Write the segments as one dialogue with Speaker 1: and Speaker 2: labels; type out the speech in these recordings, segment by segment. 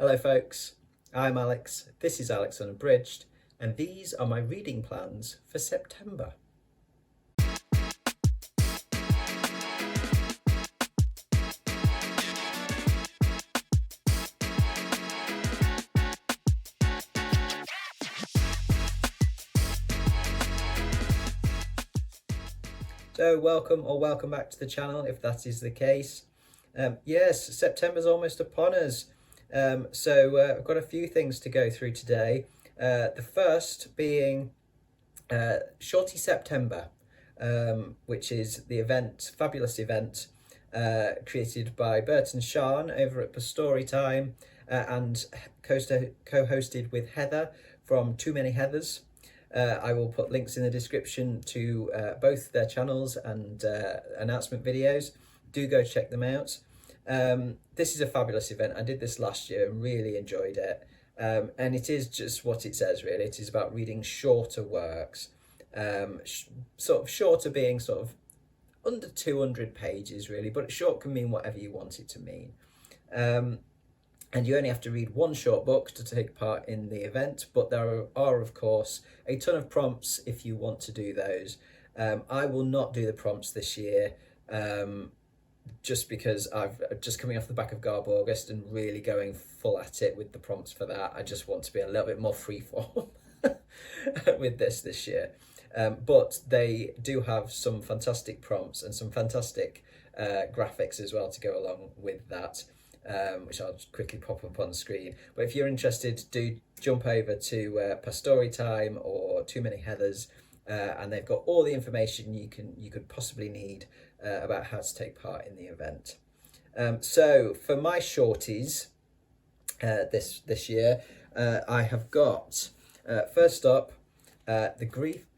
Speaker 1: Hello folks, I'm Alex, this is Alex Unabridged, and these are my reading plans for September. So welcome back to the channel if that is the case. Yes, September's almost upon us. I've got a few things to go through today. The first being Shorty September, which is the fabulous event created by Bert and Sian over at Story Time and co-hosted with Heather from Too Many Heathers. I will put links in the description to both their channels and announcement videos. Do go check them out. This is a fabulous event. I did this last year and really enjoyed it. And it is just what it says, really. It is about reading shorter works. Sort of shorter being sort of under 200 pages, really. But short can mean whatever you want it to mean. And you only have to read one short book to take part in the event, but there are, of course, a ton of prompts if you want to do those. I will not do the prompts this year, just because I've just coming off the back of Garb August and really going full at it with the prompts for that. I just want to be a little bit more freeform with this year. But they do have some fantastic prompts and some fantastic graphics as well to go along with that. Which I'll just quickly pop up on the screen. But if you're interested, do jump over to Story Time or Too Many Heathers, and they've got all the information you could possibly need about how to take part in the event. So for my shorties this year, I have got first up, the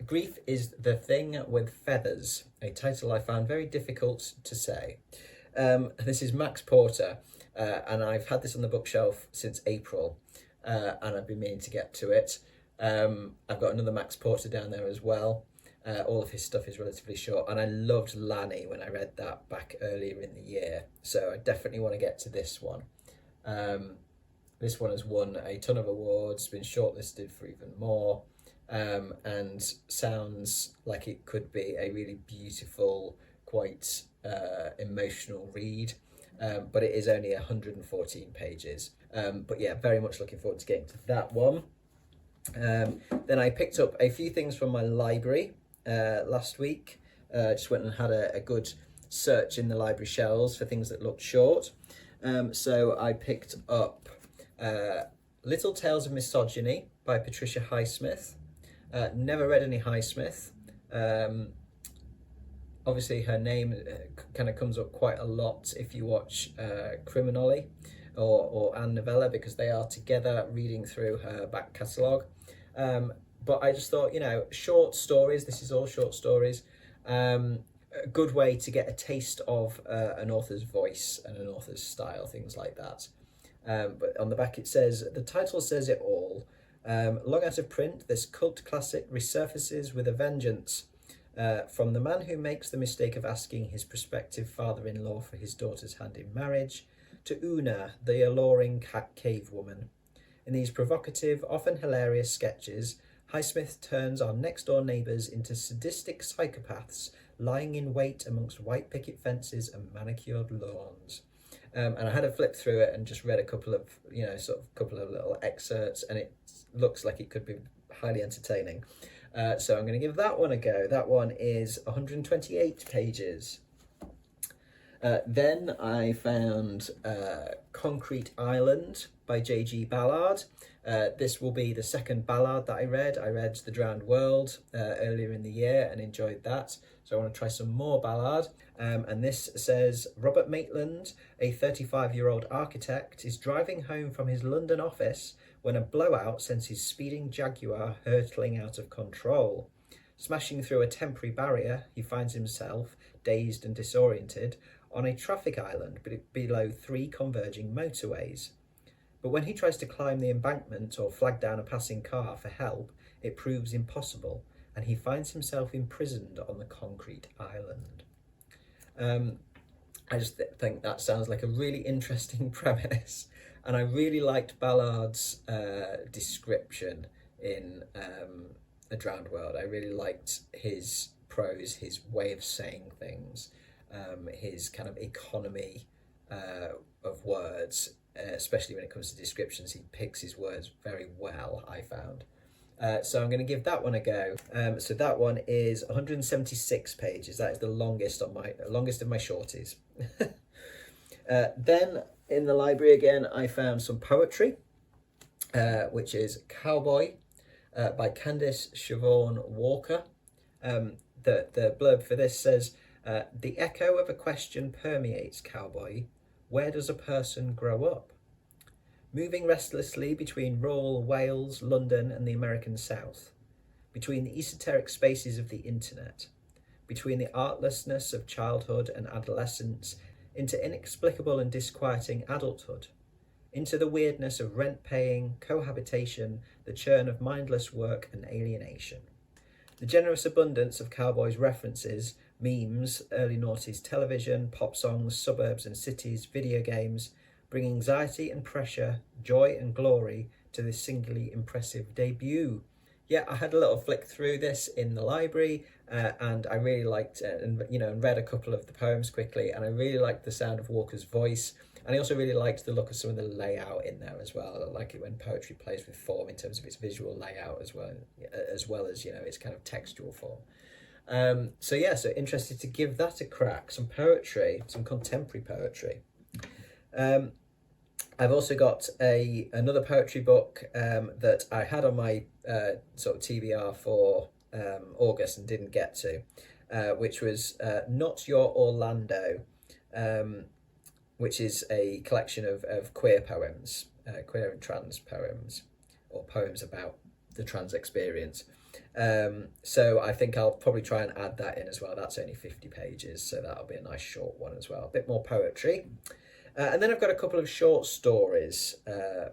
Speaker 1: grief is the thing with feathers, a title I found very difficult to say. This is Max Porter. And I've had this on the bookshelf since April, and I've been meaning to get to it. I've got another Max Porter down there as well. All of his stuff is relatively short, and I loved Lanny when I read that back earlier in the year. So I definitely want to get to this one. This one has won a ton of awards, been shortlisted for even more, and sounds like it could be a really beautiful, quite emotional read. But it is only 114 pages. But yeah, very much looking forward to getting to that one. Then I picked up a few things from my library last week. Just went and had a good search in the library shelves for things that looked short. So I picked up Little Tales of Misogyny by Patricia Highsmith. Never read any Highsmith. Obviously, her name kind of comes up quite a lot if you watch Criminally or Anne Novella, because they are together reading through her back catalogue. But I just thought, short stories, this is all short stories, a good way to get a taste of an author's voice and an author's style, things like that. But on the back it says, the title says it all. Long out of print, this cult classic resurfaces with a vengeance. From the man who makes the mistake of asking his prospective father-in-law for his daughter's hand in marriage, to Una, the alluring cave woman. In these provocative, often hilarious sketches, Highsmith turns our next-door neighbours into sadistic psychopaths lying in wait amongst white picket fences and manicured lawns. And I had a flip through it and just read a couple of, couple of little excerpts, and it looks like it could be highly entertaining. So I'm going to give that one a go. That one is 128 pages. Then I found Concrete Island by J.G. Ballard. This will be the second Ballard that I read. I read The Drowned World earlier in the year and enjoyed that. So I want to try some more Ballard. And this says, Robert Maitland, a 35-year-old architect, is driving home from his London office when a blowout sends his speeding Jaguar hurtling out of control. Smashing through a temporary barrier, he finds himself, dazed and disoriented, on a traffic island below 3 converging motorways. But when he tries to climb the embankment or flag down a passing car for help, it proves impossible, and he finds himself imprisoned on the concrete island. I just think that sounds like a really interesting premise. and I really liked Ballard's description in A Drowned World. I really liked his prose, his way of saying things, his kind of economy of words, especially when it comes to descriptions. He picks his words very well, I found. So I'm going to give that one a go. So that one is 176 pages. That is the longest of my shorties. Then in the library again, I found some poetry, which is Cowboy by Candice Siobhan Walker. The blurb for this says, the echo of a question permeates Cowboy. Where does a person grow up? Moving restlessly between rural Wales, London, and the American South, between the esoteric spaces of the internet, between the artlessness of childhood and adolescence into inexplicable and disquieting adulthood, into the weirdness of rent-paying, cohabitation, the churn of mindless work and alienation. The generous abundance of Cowboy's references, memes, early noughties television, pop songs, suburbs and cities, video games, bring anxiety and pressure, joy and glory to this singularly impressive debut. Yeah, I had a little flick through this in the library, and I really liked it, and read a couple of the poems quickly, and I really liked the sound of Walker's voice, and I also really liked the look of some of the layout in there as well. I like it when poetry plays with form in terms of its visual layout as well as its kind of textual form. So interested to give that a crack. Some poetry, some contemporary poetry. I've also got another poetry book that I had on my sort of TBR for August and didn't get to, which was Not Your Orlando, which is a collection of queer poems, queer and trans poems, or poems about the trans experience. So I think I'll probably try and add that in as well. That's only 50 pages, so that'll be a nice short one as well. A bit more poetry. And then I've got a couple of short stories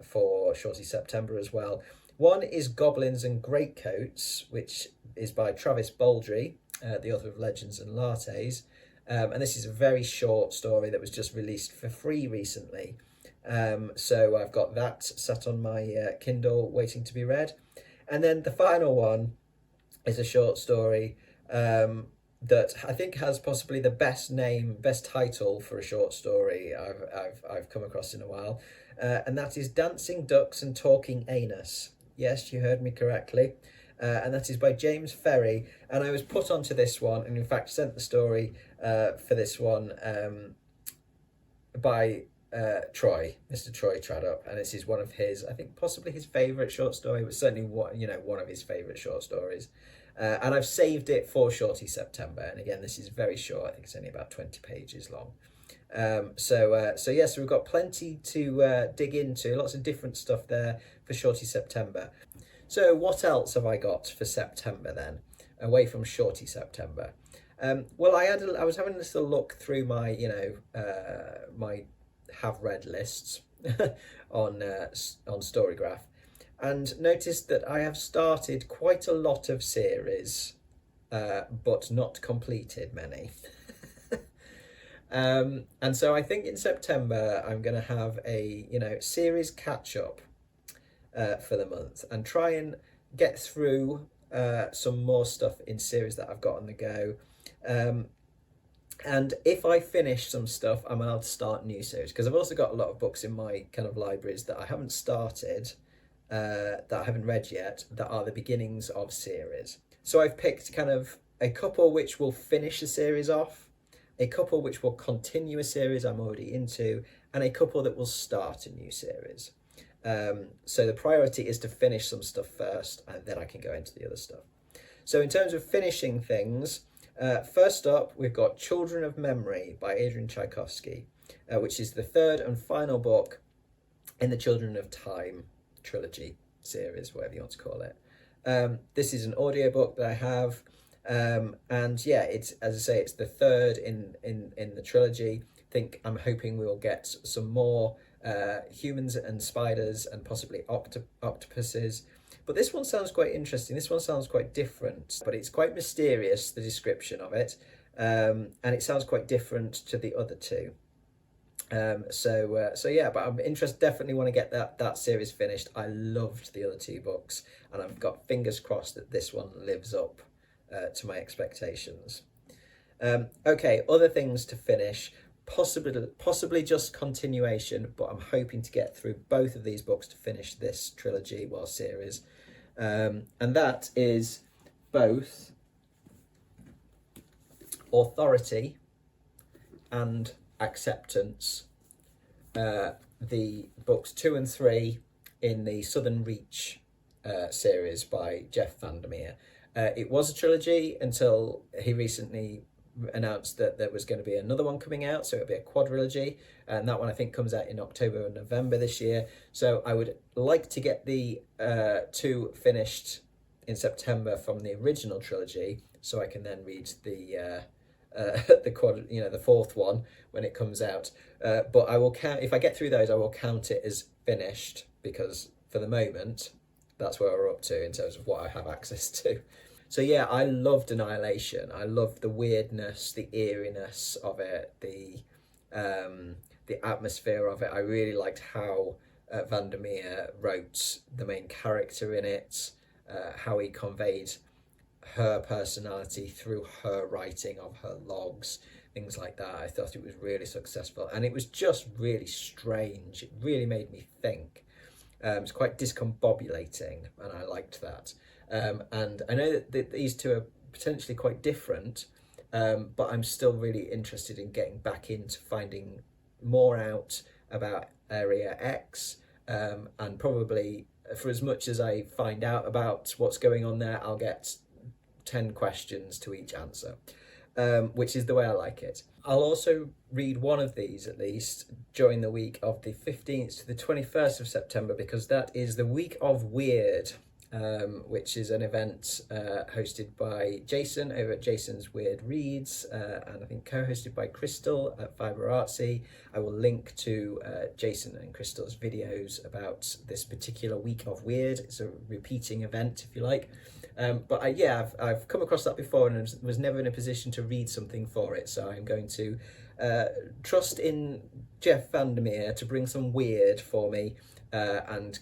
Speaker 1: for Shorty September as well. One is Goblins and Greatcoats, which is by Travis Baldry, the author of Legends and Lattes. And this is a very short story that was just released for free recently. So I've got that sat on my Kindle waiting to be read. And then the final one is a short story that I think has possibly the best title for a short story I've come across in a while, and that is Dancing Ducks and Talking Anus. Yes, you heard me correctly, and that is by James Ferry. And I was put onto this one, and in fact sent the story for this one by Mr. Troy Tradup, and this is one of his, I think possibly his favourite short story, but certainly one of his favourite short stories. And I've saved it for Shorty September, and again this is very short. I think it's only about 20 pages long. So we've got plenty to dig into, lots of different stuff there for Shorty September. So what else have I got for September then, away from Shorty September? Well, I was having this little look through my my have read lists on Storygraph, and noticed that I have started quite a lot of series, but not completed many. And so I think in September I'm going to have a series catch up for the month, and try and get through some more stuff in series that I've got on the go. And if I finish some stuff, I'm allowed to start new series, because I've also got a lot of books in my kind of libraries that I haven't started, that I haven't read yet, that are the beginnings of series. So I've picked kind of a couple which will finish a series off, a couple which will continue a series I'm already into, and a couple that will start a new series. So the priority is to finish some stuff first, and then I can go into the other stuff. So in terms of finishing things, first up, we've got Children of Memory by Adrian Tchaikovsky, which is the third and final book in the Children of Time trilogy series, whatever you want to call it. This is an audiobook that I have, and yeah, it's, as I say, it's the third in the trilogy. I'm hoping we will get some more humans and spiders and possibly octopuses. But this one sounds quite interesting. This one sounds quite different, but it's quite mysterious, the description of it, and it sounds quite different to the other two. So yeah, but I'm interested. Definitely want to get that series finished. I loved the other two books, and I've got fingers crossed that this one lives up to my expectations. Okay, other things to finish. Possibly just continuation, but I'm hoping to get through both of these books to finish this trilogy, well, series, and that is both Authority and Acceptance, the books 2 and 3 in the Southern Reach series by Jeff Vandermeer. It was a trilogy until he recently announced that there was going to be another one coming out, so it'll be a quadrilogy, and that one I think comes out in October and November this year. So I would like to get the two finished in September from the original trilogy, so I can then read the the fourth one when it comes out. But I will count, if I get through those, I will count it as finished, because for the moment that's where we're up to in terms of what I have access to. So yeah, I loved Annihilation. I loved the weirdness, the eeriness of it, the atmosphere of it. I really liked how Vandermeer wrote the main character in it, how he conveyed her personality through her writing of her logs, things like that. I thought it was really successful, and it was just really strange. It really made me think. It's quite discombobulating, and I liked that. And I know that these two are potentially quite different, but I'm still really interested in getting back into finding more out about Area X, and probably for as much as I find out about what's going on there, I'll get 10 questions to each answer, which is the way I like it. I'll also read one of these at least during the week of the 15th to the 21st of September, because that is the week of Weird, which is an event hosted by Jason over at Jason's Weird Reads, and I think co-hosted by Crystal at Fiber Artsy. I will link to Jason and Crystal's videos about this particular week of Weird. It's a repeating event, if you like. But I've come across that before and was never in a position to read something for it, so I'm going to trust in Jeff Vandermeer to bring some weird for me and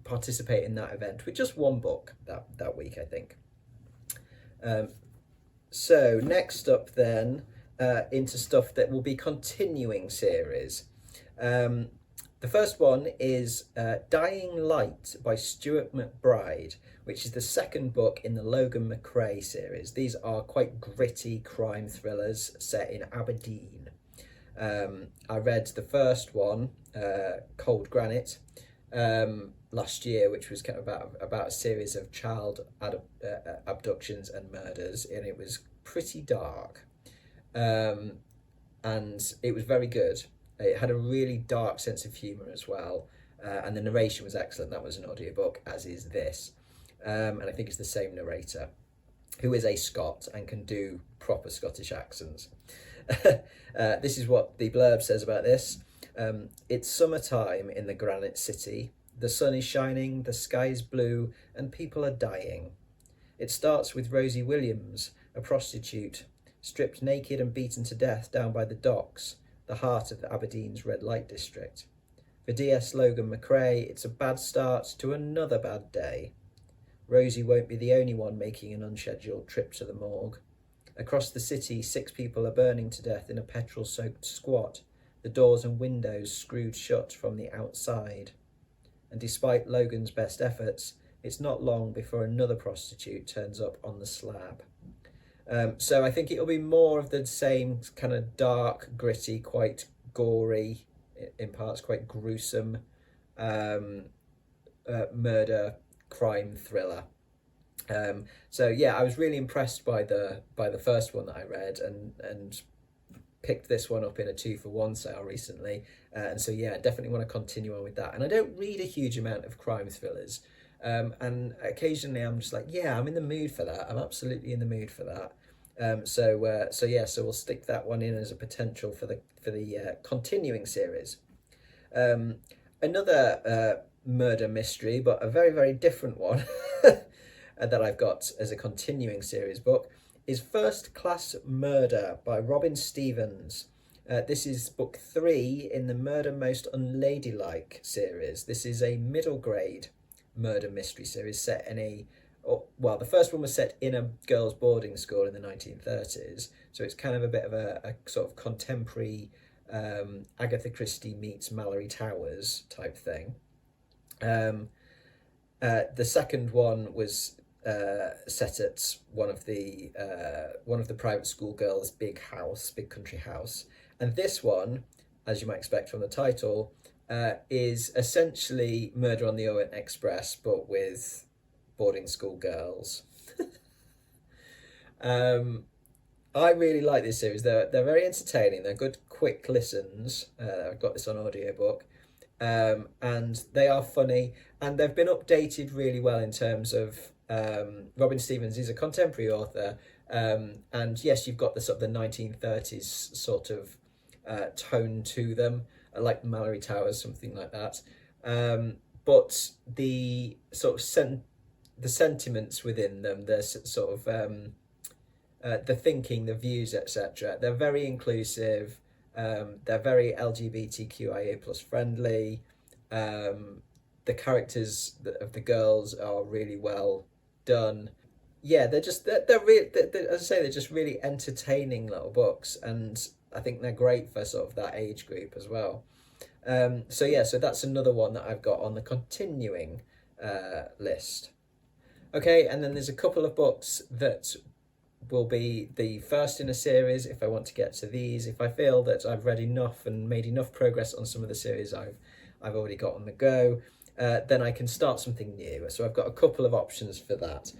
Speaker 1: participate in that event with just one book that week, I think. So next up then, into stuff that will be continuing series. The first one is Dying Light by Stuart McBride, which is the second book in the Logan McCrae series. These are quite gritty crime thrillers set in Aberdeen. I read the first one, Cold Granite, last year, which was kind of about a series of child abductions and murders, and it was pretty dark, and it was very good. It had a really dark sense of humour as well, and the narration was excellent. That was an audiobook, as is this, and I think it's the same narrator, who is a Scot and can do proper Scottish accents. This is what the blurb says about this. It's summertime in the Granite City. The sun is shining, the sky is blue, and people are dying. It starts with Rosie Williams, a prostitute, stripped naked and beaten to death down by the docks, the heart of Aberdeen's red light district. For DS Logan McCrae, it's a bad start to another bad day. Rosie won't be the only one making an unscheduled trip to the morgue. Across the city, 6 people are burning to death in a petrol-soaked squat, the doors and windows screwed shut from the outside. And despite Logan's best efforts, it's not long before another prostitute turns up on the slab. So I think it'll be more of the same kind of dark, gritty, quite gory, in parts quite gruesome murder crime thriller. So yeah, I was really impressed by the first one that I read, and picked this one up in a 2-for-1 sale recently, and so yeah, definitely want to continue on with that. And I don't read a huge amount of crime thrillers, and occasionally I'm just like, yeah, I'm in the mood for that. I'm absolutely in the mood for that. So we'll stick that one in as a potential for the continuing series. Another murder mystery, but a very, very different one that I've got as a continuing series book is First Class Murder by Robin Stevens, This is book 3 in the Murder Most Unladylike series. This is a middle grade murder mystery series set in well, the first one was set in a girls' boarding school in the 1930s, so it's kind of a bit of a sort of contemporary Agatha Christie meets Mallory Towers type thing. The second one was set at one of the private school girls' big country house, and this one, as you might expect from the title, is essentially Murder on the Orient Express, but with boarding school girls. I really like this series. They're very entertaining. They're good, quick listens. I've got this on audiobook, and they are funny, and they've been updated really well in terms of Robin Stevens is a contemporary author, and yes, you've got the sort of the 1930s sort of tone to them, like Mallory Towers, something like that. But the sort of the sentiments within them, the sort of the thinking, the views, etc. They're very inclusive. They're very LGBTQIA plus friendly. The characters of the girls are really well done. Yeah, as I say, they're just really entertaining little books, and I think they're great for sort of that age group as well. So that's another one that I've got on the continuing list. Okay, and then there's a couple of books that will be the first in a series if I want to get to these. If I feel that I've read enough and made enough progress on some of the series I've already got on the go, then I can start something new. So I've got a couple of options for that.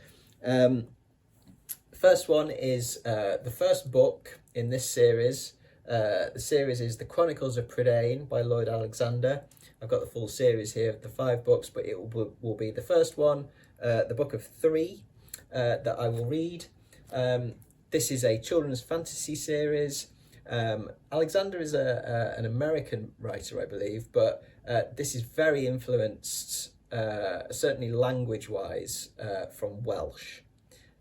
Speaker 1: First one is the first book in this series. The series is The Chronicles of Prydain by Lloyd Alexander. I've got the full series here of the 5 books, but it will be the first one, the book of 3 that I will read. This is a children's fantasy series. Alexander is an American writer, I believe, but this is very influenced, certainly language-wise, from Welsh.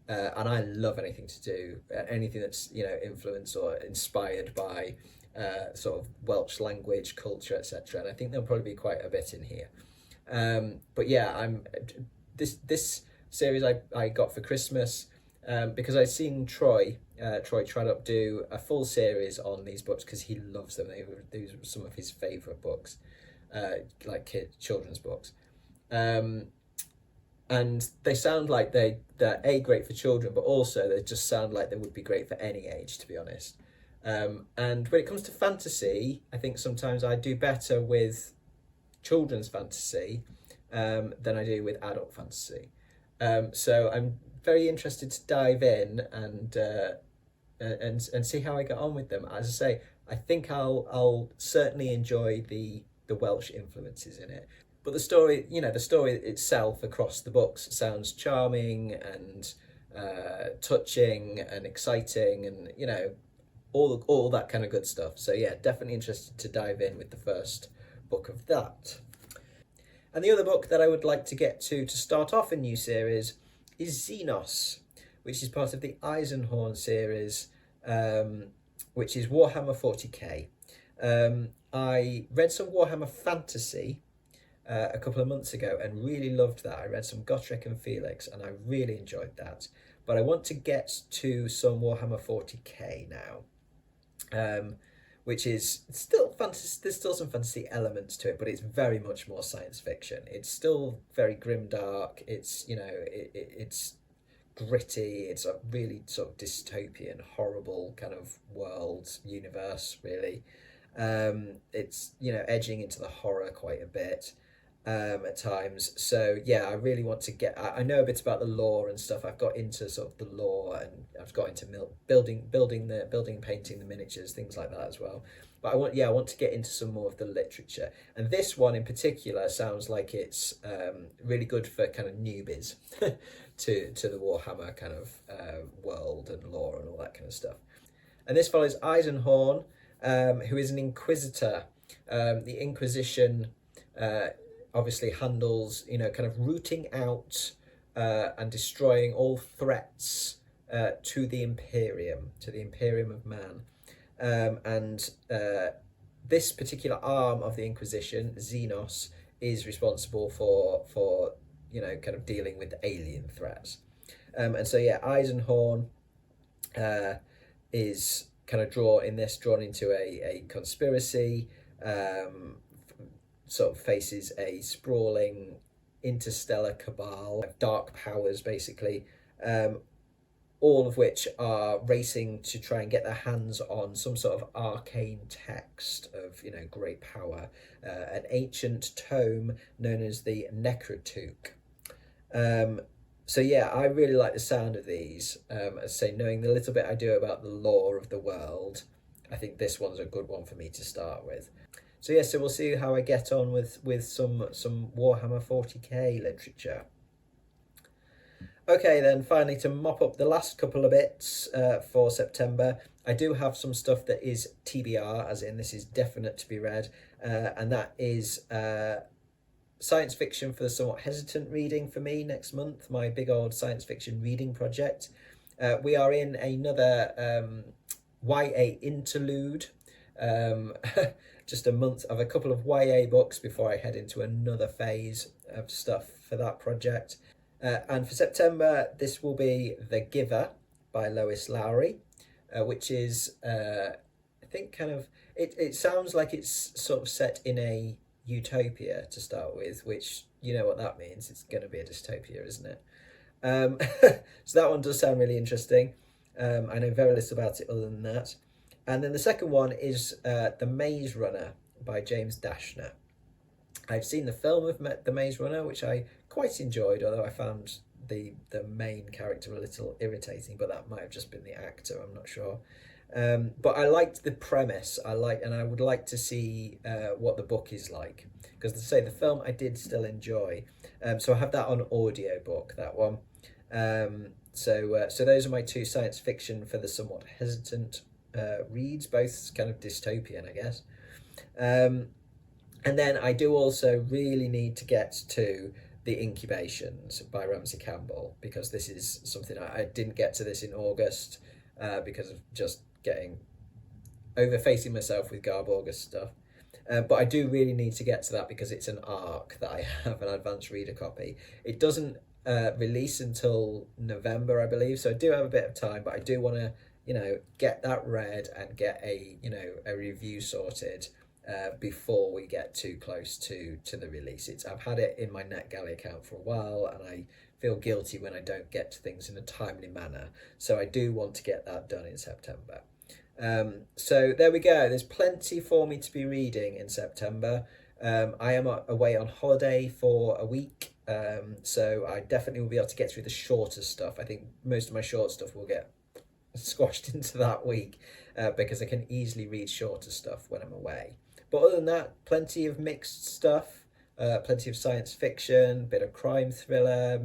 Speaker 1: And I love anything that's influenced or inspired by sort of Welsh language, culture, etc. And I think there'll probably be quite a bit in here. But yeah, this series I got for Christmas because I'd seen Troy Tradup do a full series on these books because he loves them. These were some of his favourite books, like children's books. And they sound like they're great for children, but also they just sound like they would be great for any age, to be honest. And when it comes to fantasy, I think sometimes I do better with children's fantasy than I do with adult fantasy. So I'm very interested to dive in and see how I get on with them. As I say, I think I'll certainly enjoy the Welsh influences in it. But the story itself across the books sounds charming and touching and exciting, and all that kind of good stuff. So yeah, definitely interested to dive in with the first book of that. And the other book that I would like to get to start off a new series is Xenos, which is part of the Eisenhorn series, which is Warhammer 40k. I read some Warhammer Fantasy a couple of months ago and really loved that. I read some Gotrek and Felix and I really enjoyed that. But I want to get to some Warhammer 40k now, which is still fantasy. There's still some fantasy elements to it, but it's very much more science fiction. It's still very grimdark. It's it's gritty. It's a really sort of dystopian, horrible kind of world universe. Really, it's edging into the horror quite a bit. At times. So yeah, I really want to get. I know a bit about the lore and stuff. I've got into sort of the lore and I've got into building, painting the miniatures, things like that as well. But I want to get into some more of the literature. And this one in particular sounds like it's really good for kind of newbies to the Warhammer kind of world and lore and all that kind of stuff. And this follows Eisenhorn, who is an inquisitor. The Inquisition obviously handles, kind of rooting out and destroying all threats to the Imperium of Man. and this particular arm of the Inquisition, Xenos, is responsible for kind of dealing with alien threats. And so yeah, Eisenhorn is kind of drawn into a conspiracy, sort of faces a sprawling interstellar cabal of dark powers, basically, all of which are racing to try and get their hands on some sort of arcane text of great power, an ancient tome known as the Necrotuque. So yeah, I really like the sound of these. As I say, knowing the little bit I do about the lore of the world, I think this one's a good one for me to start with. So yeah, so we'll see how I get on with some Warhammer 40k literature. Okay, then finally, to mop up the last couple of bits for September, I do have some stuff that is TBR, as in this is definite to be read, and that is science fiction for the somewhat hesitant reading for me next month, my big old science fiction reading project. We are in another YA interlude, just a month of a couple of YA books before I head into another phase of stuff for that project. And for September, this will be The Giver by Lois Lowry, which is, I think, kind of, it sounds like it's sort of set in a utopia to start with, which you know what that means. It's going to be a dystopia, isn't it? So that one does sound really interesting. I know very little about it other than that. And then the second one is The Maze Runner by James Dashner. I've seen the film of The Maze Runner, which I quite enjoyed, although I found the main character a little irritating, but that might have just been the actor, I'm not sure. But I liked the premise. And I would like to see what the book is like, because to say the film I did still enjoy. So I have that on audiobook, that one. So those are my two science fiction for the somewhat hesitant reads, both kind of dystopian, I guess. And then I do also really need to get to The Incubations by Ramsey Campbell, because this is something I didn't get to this in August because of just getting overfacing myself with Garb August stuff. But I do really need to get to that because it's an ARC that I have, an advanced reader copy. It doesn't release until November, I believe, so I do have a bit of time, but I do want to, get that read and get a review sorted before we get too close to the release. I've had it in my NetGalley account for a while, and I feel guilty when I don't get to things in a timely manner. So I do want to get that done in September. So there we go. There's plenty for me to be reading in September. I am away on holiday for a week, so I definitely will be able to get through the shorter stuff. I think most of my short stuff will get squashed into that week because I can easily read shorter stuff when I'm away. But other than that, plenty of mixed stuff, plenty of science fiction, bit of crime thriller,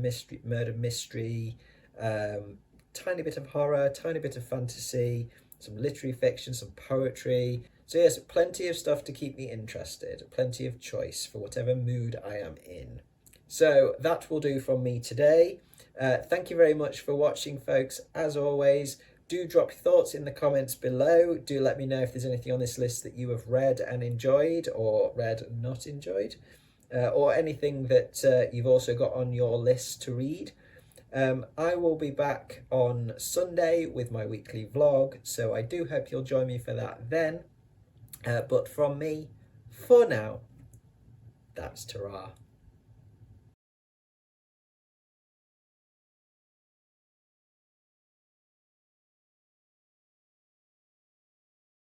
Speaker 1: murder mystery, tiny bit of horror, tiny bit of fantasy, some literary fiction, some poetry. So yes, plenty of stuff to keep me interested, plenty of choice for whatever mood I am in. So that will do from me today. Thank you very much for watching, folks. As always, do drop your thoughts in the comments below. Do let me know if there's anything on this list that you have read and enjoyed, or read and not enjoyed, or anything that you've also got on your list to read. I will be back on Sunday with my weekly vlog, so I do hope you'll join me for that then. But from me, for now, that's ta-ra.